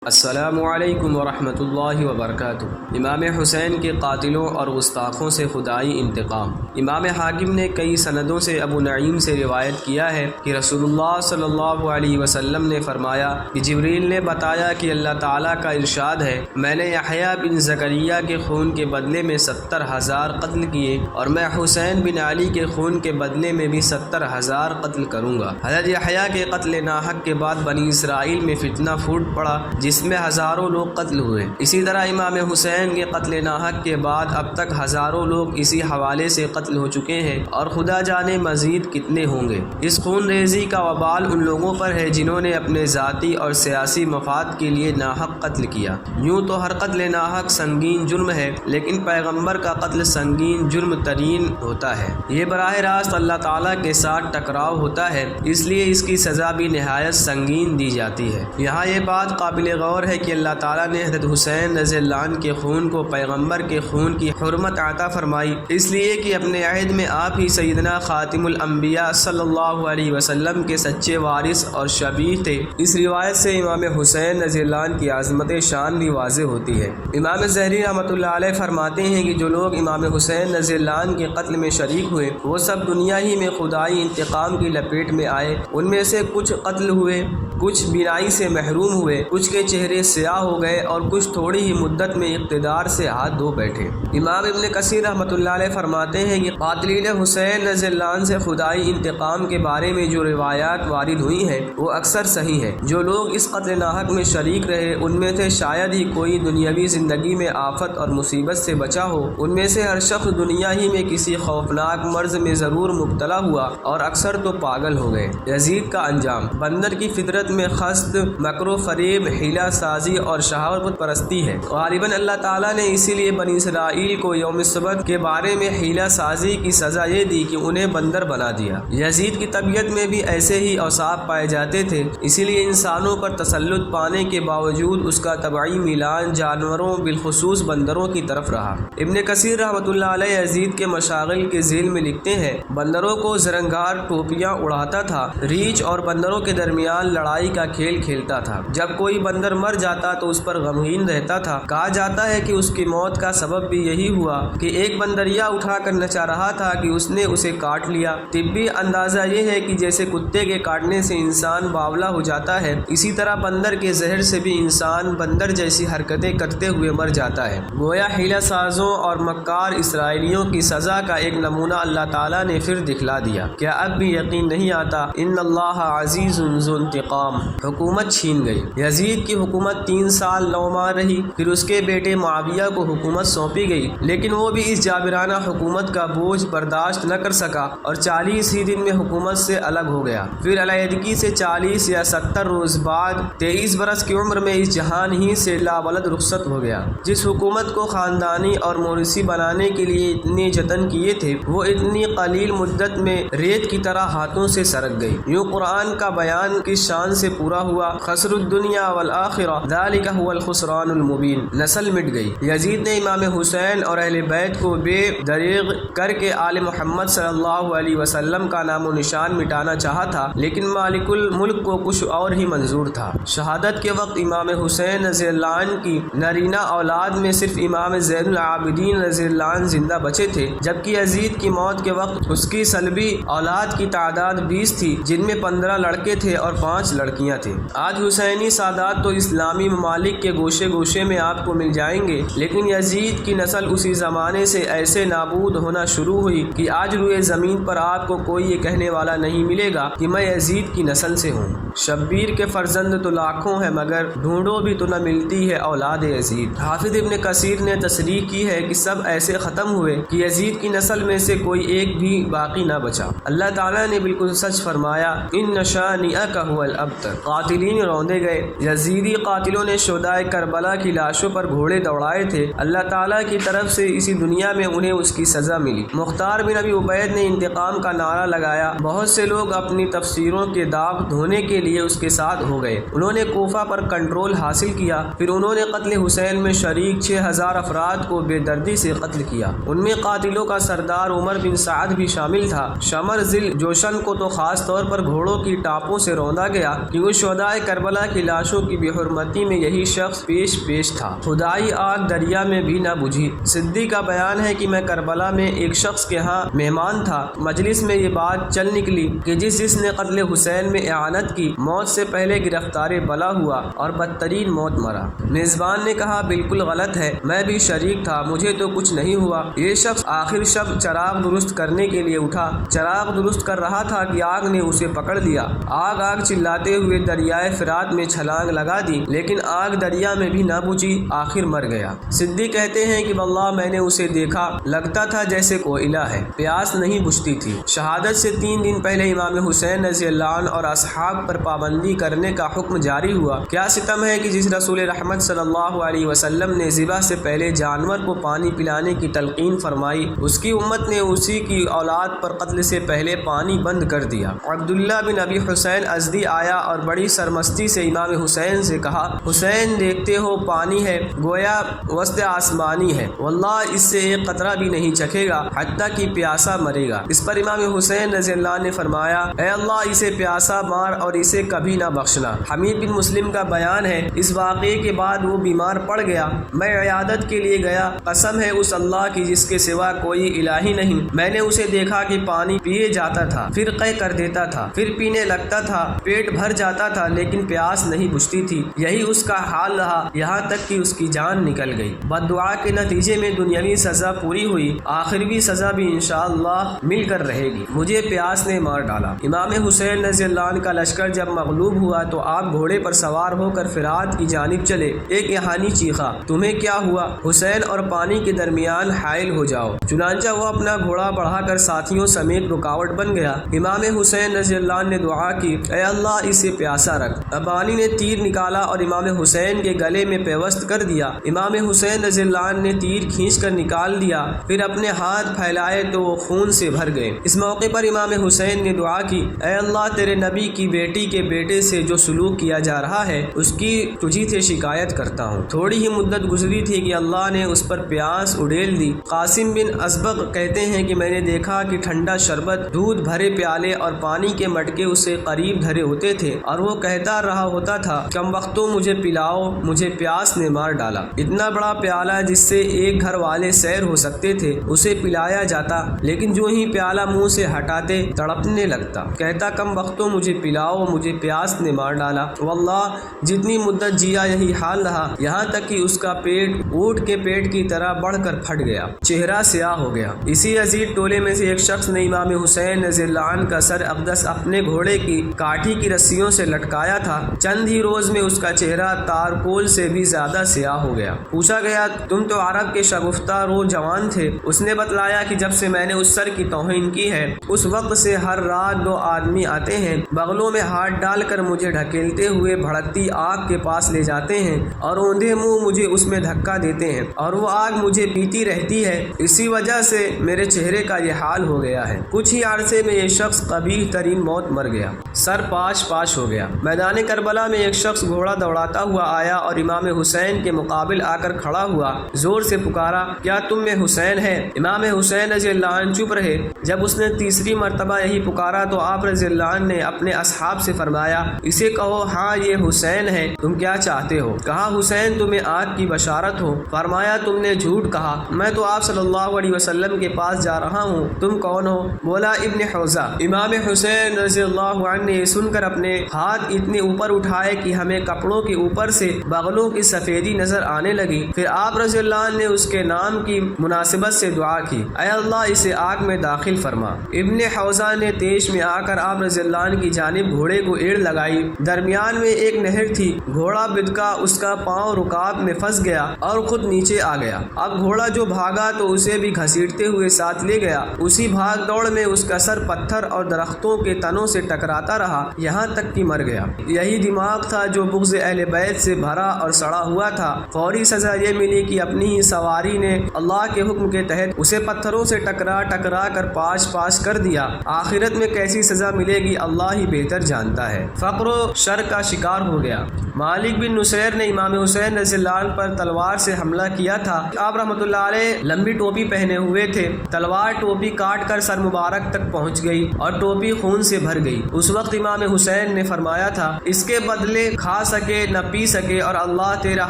السلام علیکم ورحمۃ اللہ وبرکاتہ۔ امام حسین کے قاتلوں اور گستاخوں سے خدائی انتقام۔ امام حاکم نے کئی سندوں سے ابو نعیم سے روایت کیا ہے کہ رسول اللہ صلی اللہ علیہ وسلم نے فرمایا کہ جبریل نے بتایا کہ اللہ تعالیٰ کا ارشاد ہے، میں نے یحییٰ بن زکریا کے خون کے بدلے میں 70,000 قتل کیے اور میں حسین بن علی کے خون کے بدلے میں بھی 70,000 قتل کروں گا۔ حضرت یحییٰ کے قتل ناحق کے بعد بنی اسرائیل میں فتنہ پھوٹ پڑا جس میں ہزاروں لوگ قتل ہوئے۔ اسی طرح امام حسین کے قتل ناحق کے بعد اب تک ہزاروں لوگ اسی حوالے سے قتل ہو چکے ہیں اور خدا جانے مزید کتنے ہوں گے۔ اس خون ریزی کا وبال ان لوگوں پر ہے جنہوں نے اپنے ذاتی اور سیاسی مفاد کے لیے ناحق قتل کیا۔ یوں تو ہر قتل ناحق سنگین جرم ہے، لیکن پیغمبر کا قتل سنگین جرم ترین ہوتا ہے۔ یہ براہ راست اللہ تعالیٰ کے ساتھ ٹکراؤ ہوتا ہے، اس لیے اس کی سزا بھی نہایت سنگین دی جاتی ہے۔ یہاں یہ بات قابل غور ہے کہ اللہ تعالیٰ نے حضرت حسین رضی اللہ عنہ کے خون کو پیغمبر کے خون کی حرمت عطا فرمائی، اس لیے کہ اپنے عہد میں آپ ہی سیدنا خاتم الانبیاء صلی اللہ علیہ وسلم کے سچے وارث اور شبیہ تھے۔ اس روایت سے امام حسین رضی اللہ عنہ کی عظمت شان بھی واضح ہوتی ہے۔ امام ظہری رحمۃ اللہ علیہ فرماتے ہیں کہ جو لوگ امام حسین رضی اللہ عنہ کے قتل میں شریک ہوئے وہ سب دنیا ہی میں خدائی انتقام کی لپیٹ میں آئے۔ ان میں سے کچھ قتل ہوئے، کچھ بینائی سے محروم ہوئے، کچھ کے چہرے سیاہ ہو گئے اور کچھ تھوڑی ہی مدت میں اقتدار سے ہاتھ دھو بیٹھے۔ امام ابن کثیر رحمۃ اللہ علیہ فرماتے ہیں کہ قاتلین حسین رضی اللہ عنہ سے خدائی انتقام کے بارے میں جو روایات وارد ہوئی ہیں وہ اکثر صحیح ہیں۔ جو لوگ اس قتل ناحق میں شریک رہے ان میں سے شاید ہی کوئی دنیاوی زندگی میں آفت اور مصیبت سے بچا ہو۔ ان میں سے ہر شخص دنیا ہی میں کسی خوفناک مرض میں ضرور مبتلا ہوا اور اکثر تو پاگل ہو گئے۔ یزید کا انجام۔ بندر کی فطرت میں خست، مکر و فریب، حیلہ سازی اور شہوت پرستی ہے۔ غالباً اللہ تعالیٰ نے اسی لیے بنی اسرائیل کو یوم السبت کے بارے میں حیلہ سازی کی سزا یہ دی کہ انہیں بندر بنا دیا۔ یزید کی طبیعت میں بھی ایسے ہی اوصاف پائے جاتے تھے، اسی لیے انسانوں پر تسلط پانے کے باوجود اس کا طبعی میلان جانوروں بالخصوص بندروں کی طرف رہا۔ ابن کثیر رحمۃ اللہ علیہ یزید کے مشاغل کے ذیل میں لکھتے ہیں، بندروں کو زرنگار ٹوپیاں اڑاتا تھا، ریچھ اور بندروں کے درمیان لڑائی کا کھیل کھیلتا تھا۔ جب کوئی بندر مر جاتا تو اس پر غمگین رہتا تھا۔ کہا جاتا ہے کہ اس کی موت کا سبب بھی یہی ہوا کہ ایک بندریا اٹھا کر نچا رہا تھا کہ اس نے اسے کاٹ لیا۔ طبی اندازہ یہ ہے کہ جیسے کتے کے کاٹنے سے انسان باولا ہو جاتا ہے، اسی طرح بندر کے زہر سے بھی انسان بندر جیسی حرکتیں کرتے ہوئے مر جاتا ہے۔ گویا حیلہ سازوں اور مکار اسرائیلیوں کی سزا کا ایک نمونہ اللہ تعالیٰ نے پھر دکھلا دیا۔ کیا اب بھی یقین نہیں آتا؟ ان اللہ عزیز ذو انتقام۔ حکومت چھین گئی۔ یزید کی حکومت 3 سال 9 ماہ رہی، پھر اس کے بیٹے معاویہ کو حکومت سونپی گئی، لیکن وہ بھی اس جابرانہ حکومت کا بوجھ برداشت نہ کر سکا اور 40 ہی دن میں حکومت سے الگ ہو گیا۔ پھر علیحدگی سے 40 یا 70 روز بعد 23 برس کی عمر میں اس جہان ہی سے لاولد رخصت ہو گیا۔ جس حکومت کو خاندانی اور موروثی بنانے کے لیے اتنے جتن کیے تھے وہ اتنی قلیل مدت میں ریت کی طرح ہاتھوں سے سرک گئی۔ یوں قرآن کا بیان کس شان سے پورا ہوا، خسر الدنیا والآخرہ ذالک هو الخسران المبین۔ نسل مٹ گئی۔ یزید نے امام حسین اور اہل بیت کو بے دریغ کر کے آل محمد صلی اللہ علیہ وسلم کا نام و نشان مٹانا چاہا تھا، لیکن مالک الملک کو کچھ اور ہی منظور تھا۔ شہادت کے وقت امام حسین رضی اللہ عنہ کی نرینہ اولاد میں صرف امام زین العابدین رضی اللہ عنہ زندہ بچے تھے، جبکہ یزید کی موت کے وقت اس کی سلبی اولاد کی تعداد 20 تھی، جن میں 15 لڑکے تھے اور 5 لڑکیاں تھیں۔ آج حسینی سادات تو اسلامی ممالک کے گوشے گوشے میں آپ کو مل جائیں گے، لیکن یزید کی نسل اسی زمانے سے ایسے نابود ہونا شروع ہوئی کہ آج روئے زمین پر آپ کو کوئی یہ کہنے والا نہیں ملے گا کہ میں یزید کی نسل سے ہوں۔ شبیر کے فرزند تو لاکھوں ہیں مگر ڈھونڈو بھی تو نہ ملتی ہے اولاد یزید۔ حافظ ابن کثیر نے تصریح کی ہے کہ سب ایسے ختم ہوئے کہ یزید کی نسل میں سے کوئی ایک بھی باقی نہ بچا۔ اللہ تعالیٰ نے بالکل سچ فرمایا، ان شانئک هو الابتر۔ قاتلین روندے گئے۔ یزیدی قاتلوں نے شہدائے کربلا کی لاشوں پر گھوڑے دوڑائے تھے۔ اللہ تعالیٰ کی طرف سے اسی دنیا میں انہیں اس کی سزا ملی۔ مختار بن ابی عبید نے انتقام کا نعرہ لگایا۔ بہت سے لوگ اپنی تفسیروں کے داغ دھونے کے لیے اس کے ساتھ ہو گئے۔ انہوں نے کوفہ پر کنٹرول حاصل کیا، پھر انہوں نے قتل حسین میں شریک 6000 افراد کو بے دردی سے قتل کیا۔ ان میں قاتلوں کا سردار عمر بن سعد بھی شامل تھا۔ شمر ذی الجوشن کو تو خاص طور پر گھوڑوں کی ٹاپوں سے روندا گیا کہ اس شہدائے کربلا کی لاشوں کی بے حرمتی میں یہی شخص پیش تھا۔ خدائی آگ دریا میں بھی نہ بجھی۔ صدیق کا بیان ہے کہ میں کربلا میں ایک شخص کے ہاں مہمان تھا۔ مجلس میں یہ بات چل نکلی کہ جس نے قتل حسین میں اعانت کی موت سے پہلے گرفتار بلا ہوا اور بدترین موت مرا۔ میزبان نے کہا بالکل غلط ہے، میں بھی شریک تھا، مجھے تو کچھ نہیں ہوا۔ یہ شخص آخر شب چراغ درست کرنے کے لیے اٹھا، چراغ درست کر رہا تھا کہ آگ نے اسے پکڑ لیا۔ آگ چلاتے ہوئے دریائے فرات میں چھلانگ لگا دی، لیکن آگ دریا میں بھی نہ بجھی، آخر مر گیا۔ صدیق کہتے ہیں کہ واللہ میں نے اسے دیکھا، لگتا تھا جیسے کوئلہ ہے، پیاس نہیں بجھتی تھی۔ شہادت سے 3 دن پہلے امام حسین رضی اللہ عنہ اور اصحاب پر پابندی کرنے کا حکم جاری ہوا۔ کیا ستم ہے کہ جس رسول رحمت صلی اللہ علیہ وسلم نے ذبح سے پہلے جانور کو پانی پلانے کی تلقین فرمائی، اس کی امت نے اسی کی اولاد پر قتل سے پہلے پانی بند کر دیا۔ عبداللہ بن ابی حسین ازدی آیا اور بڑی سرمستی سے امام حسین سے کہا، حسین دیکھتے ہو پانی ہے، گویا وسط آسمانی ہے، واللہ اس سے ایک قطرہ بھی نہیں چکھے گا حتیٰ کہ پیاسا مرے گا۔ اس پر امام حسین رضی اللہ عنہ نے فرمایا، اے اللہ اسے پیاسا مار اور اسے کبھی نہ بخشنا۔ حمید بن مسلم کا بیان ہے، اس واقعے کے بعد وہ بیمار پڑ گیا، میں عیادت کے لیے گیا، قسم ہے اس اللہ کی جس کے سوا کوئی الہی نہیں، میں نے اسے دیکھا کہ پانی پیے جاتا تھا، پھر قے کر دیتا تھا، پھر پینے لگتا تھا، پیٹ بھر جاتا تھا لیکن پیاس نہیں بجھتی تھی۔ یہی اس کا حال رہا یہاں تک کہ اس کی جان نکل گئی۔ بد دعا کے نتیجے میں دنیاوی سزا پوری ہوئی، آخروی سزا بھی انشاءاللہ مل کر رہے گی۔ مجھے پیاس نے مار ڈالا۔ امام حسین رضی اللہ عنہ کا لشکر جب مغلوب ہوا تو آپ گھوڑے پر سوار ہو کر فرات کی جانب چلے۔ ایک یحانی چیخا، تمہیں کیا ہوا؟ حسین اور پانی کے درمیان حائل ہو جاؤ۔ چنانچہ وہ اپنا گھوڑا بڑھا کر ساتھیوں سمیت رکاوٹ بن گیا۔ امام حسین رضی اللہ عنہ نے دعا کی، اے اللہ اسے پیاسا رکھ۔ پانی نے تیر نکالا اور امام حسین کے گلے میں پیوست کر دیا۔ امام حسین رضی اللہ عنہ نے تیر کھینچ کر نکال دیا، پھر اپنے ہاتھ پھیلائے تو وہ خون سے بھر گئے۔ اس موقع پر امام حسین نے دعا کی، اے اللہ تیرے نبی کی بیٹی کے بیٹے سے جو سلوک کیا جا رہا ہے اس کی تجھی سے شکایت کرتا ہوں۔ تھوڑی ہی مدت گزری تھی کہ اللہ نے اس پر پیاس اڑیل دی۔ قاسم بن اسبغ کہتے ہیں کہ میں نے دیکھا کہ ٹھنڈا شربت، دودھ بھرے پیالے اور پانی کے مٹکے اس سے قریب دھرے ہوتے تھے اور وہ کہتا رہا ہوتا تھا، کم وقتوں مجھے پلاؤ، مجھے پیاس نے مار ڈالا۔ اتنا بڑا پیالہ جس سے ایک گھر والے سیر ہو سکتے تھے اسے پلایا جاتا، لیکن جو ہی پیالہ منہ سے ہٹاتے تڑپنے لگتا، کہتا کم وقتوں مجھے پلاؤ، مجھے پیاس نے مار ڈالا۔ واللہ جتنی مدت جیا یہی حال رہا، یہاں تک کہ اس کا پیٹ اونٹ کے پیٹ کی طرح بڑھ کر پھٹ گیا، چہرہ سیاہ ہو گیا۔ اسی عزیز ٹولے میں سے ایک شخص نے امام حسین رضی اللہ عنہ کا سر اقدس اپنے گھوڑے کی کاٹھی کی رسیوں سے لٹکایا تھا۔ چند ہی روز میں اس کا چہرہ تارکول سے بھی زیادہ سیاہ ہو گیا۔ پوچھا گیا، تم تو عرب کے شگفتہ رو جوان تھے؟ اس نے بتلایا کہ جب سے میں نے اس سر کی توہین کی ہے اس وقت سے ہر رات 2 آدمی آتے ہیں، بغلوں میں ہاتھ ڈال کر مجھے ڈھکیلتے ہوئے بھڑکتی آگ کے پاس لے جاتے ہیں اور اوندھے منہ مجھے اس میں دھکا دیتے ہیں اور وہ آگ مجھے پیتی رہتی ہے، اسی وجہ سے میرے چہرے کا یہ حال ہو گیا ہے۔ کچھ ہی عرصے میں یہ شخص قبیح ترین موت مر گیا، سر پاش ہو گیا۔ میدان کربلا میں ایک شخص گھوڑا دوڑاتا ہوا آیا اور امام حسین کے مقابل آ کر کھڑا ہوا، زور سے پکارا، کیا تم میں حسین ہے؟ امام حسین رضی اللہ عنہ چپ رہے۔ جب اس نے تیسری مرتبہ یہی پکارا تو آپ رضی اللہ عنہ نے اپنے اصحاب سے فرمایا، اسے کہو ہاں یہ حسین ہے، تم کیا چاہتے ہو؟ کہا حسین تمہیں آگ کی بشارت ہو۔ فرمایا تم نے جھوٹ کہا، میں تو آپ صلی اللہ علیہ وسلم کے پاس جا رہا ہوں، تم کون ہو؟ بولا ابن حوزہ۔ امام حسین رضی اللہ عنہ نے سن کر اپنے ہاتھ اتنے اوپر اٹھائے کہ ہمیں کپڑوں کے اوپر سے بغلوں کی سفیدی نظر آنے لگی۔ پھر آپ رضی اللہ عنہ نے اس کے نام کی مناسبت سے دعا کی، اے اللہ اسے آگ میں داخل فرما۔ ابن حوزہ نے تیش میں آ کر آپ رضی اللہ عنہ کی جانب گھوڑے کو ایڑ لگائی۔ درمیان میں ایک نہر تھی، گھوڑا بدکا، اس کا پاؤں رکاب میں پھنس گیا اور خود نیچے آ گیا۔ اب گھوڑا جو بھاگا تو اسے بھی گھسیٹتے ہوئے ساتھ لے گیا۔ اسی بھاگ دوڑ میں اس کا سر پتھر اور درختوں کے تنوں سے ٹکراتا رہا، یہاں تک کہ مر گیا۔ یہی دماغ تھا جو بغض اہل بیت سے بھرا اور سڑا ہوا تھا۔ فوری سزا یہ ملی کہ اپنی ہی سواری نے اللہ کے حکم کے تحت اسے پتھروں سے ٹکرا کر پاش کر دیا۔ آخرت میں کیسی سزا ملے گی اللہ ہی بہتر جانتا ہے۔ فقر و شر کا شکار ہو گیا۔ مالک بن نصیر نے امام حسین رضی اللہ عنہ پر تلوار سے حملہ کیا تھا۔ آپ رحمۃ اللہ علیہ لمبی ٹوپی پہنے ہوئے تھے، تلوار ٹوپی کاٹ کر سر مبارک تک پہنچ گئی اور ٹوپی خون سے بھر گئی۔ اس وقت امام حسین حسین نے فرمایا تھا اس کے بدلے کھا سکے نہ پی سکے اور اللہ تیرا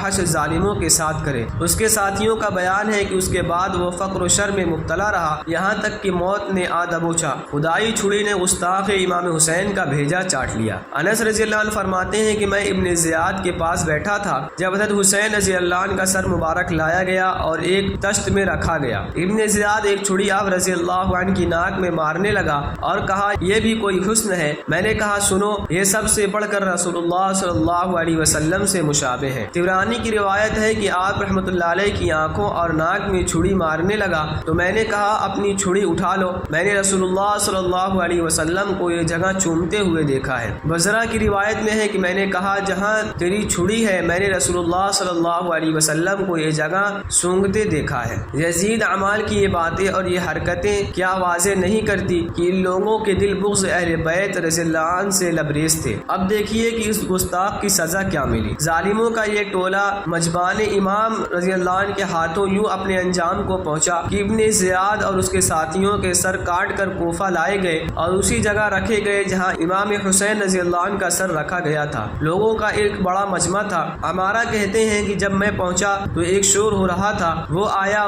حشر ظالموں کے ساتھ کرے۔ اس کے ساتھیوں کا بیان ہے کہ اس کے بعد وہ فقر و شر میں مبتلا رہا یہاں تک کہ موت نے آ دبوچا، خدائی چھری نے گستاخ امام حسین کا بھیجا چاٹ لیا۔ انس رضی اللہ عنہ فرماتے ہیں کہ میں ابن زیاد کے پاس بیٹھا تھا جب حضرت حسین رضی اللہ عنہ کا سر مبارک لایا گیا اور ایک تشت میں رکھا گیا۔ ابن زیاد ایک چھری آپ رضی اللہ عنہ کی ناک میں مارنے لگا اور کہا یہ بھی کوئی حسن ہے؟ میں نے کہا سنو، یہ سب سے بڑھ کر رسول اللہ صلی اللہ علیہ وسلم سے مشابہ ہے۔ طبرانی کی روایت ہے کہ آپ رحمۃ اللہ علیہ کی آنکھوں اور ناک میں چھری مارنے لگا تو میں نے کہا اپنی چھری اٹھا لو، میں نے رسول اللہ صلی اللہ علیہ وسلم کو یہ جگہ چومتے ہوئے دیکھا ہے۔ بزرا کی روایت میں ہے کہ میں نے کہا جہاں تیری چھری ہے میں نے رسول اللہ صلی اللہ علیہ وسلم کو یہ جگہ سونگتے دیکھا ہے۔ یزید اعمال کی یہ باتیں اور یہ حرکتیں کیا واضح نہیں کرتی کہ ان لوگوں کے دل بغض اہل بیت رضی اللہ عنہ سے لبریز تھے؟ اب دیکھیے کہ اس گستاخ کی سزا کیا ملی۔ ظالموں کا یہ ٹولہ مجبان امام رضی اللہ عنہ کے ہاتھوں یوں اپنے انجام کو پہنچا کہ ابن زیاد اور اس کے ساتھیوں کے سر کاٹ کر کوفہ لائے گئے اور اسی جگہ رکھے گئے جہاں امام حسین رضی اللہ عنہ کا سر رکھا گیا تھا۔ لوگوں کا ایک بڑا مجمع تھا۔ ہمارا کہتے ہیں کہ جب میں پہنچا تو ایک شور ہو رہا تھا، وہ آیا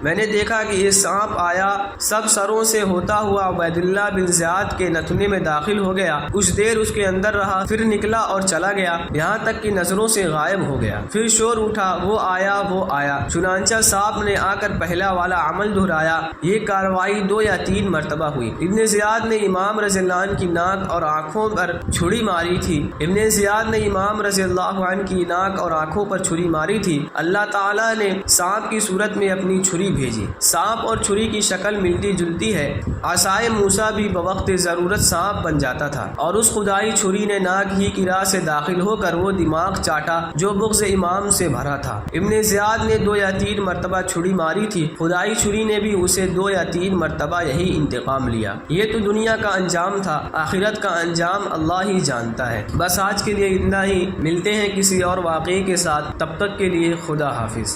میں نے دیکھا کہ یہ سانپ آیا، سب سروں سے ہوتا ہوا عبید اللہ بن زیاد کے نتنے میں داخل ہو گیا، کچھ دیر اس کے اندر رہا، پھر نکلا اور چلا گیا یہاں تک کہ نظروں سے غائب ہو گیا۔ پھر شور اٹھا، وہ آیا، چنانچہ سانپ نے آ کر پہلا والا عمل دہرایا۔ یہ کاروائی 2 یا 3 مرتبہ ہوئی۔ ابن زیاد نے امام رضی اللہ عنہ کی ناک اور آنکھوں پر چھری ماری تھی۔ اللہ تعالیٰ نے سانپ کی صورت میں اپنی چھری بھیجی۔ سانپ اور چھری کی شکل ملتی جلتی ہے۔ عصائے موسیٰ بھی بوقت ضرورت سانپ بن جاتا تھا اور اس خدائی چھری نے ناک ہی کی راہ سے داخل ہو کر وہ دماغ چاٹا جو بغض امام سے بھرا تھا۔ ابن زیاد نے 2 یا 3 مرتبہ چھری ماری تھی، خدائی چھری نے بھی اسے 2 یا 3 مرتبہ یہی انتقام لیا۔ یہ تو دنیا کا انجام تھا، آخرت کا انجام اللہ ہی جانتا ہے۔ بس آج کے لیے اتنا ہی، ملتے ہیں کسی اور واقعے کے ساتھ، تب تک کے لیے خدا حافظ۔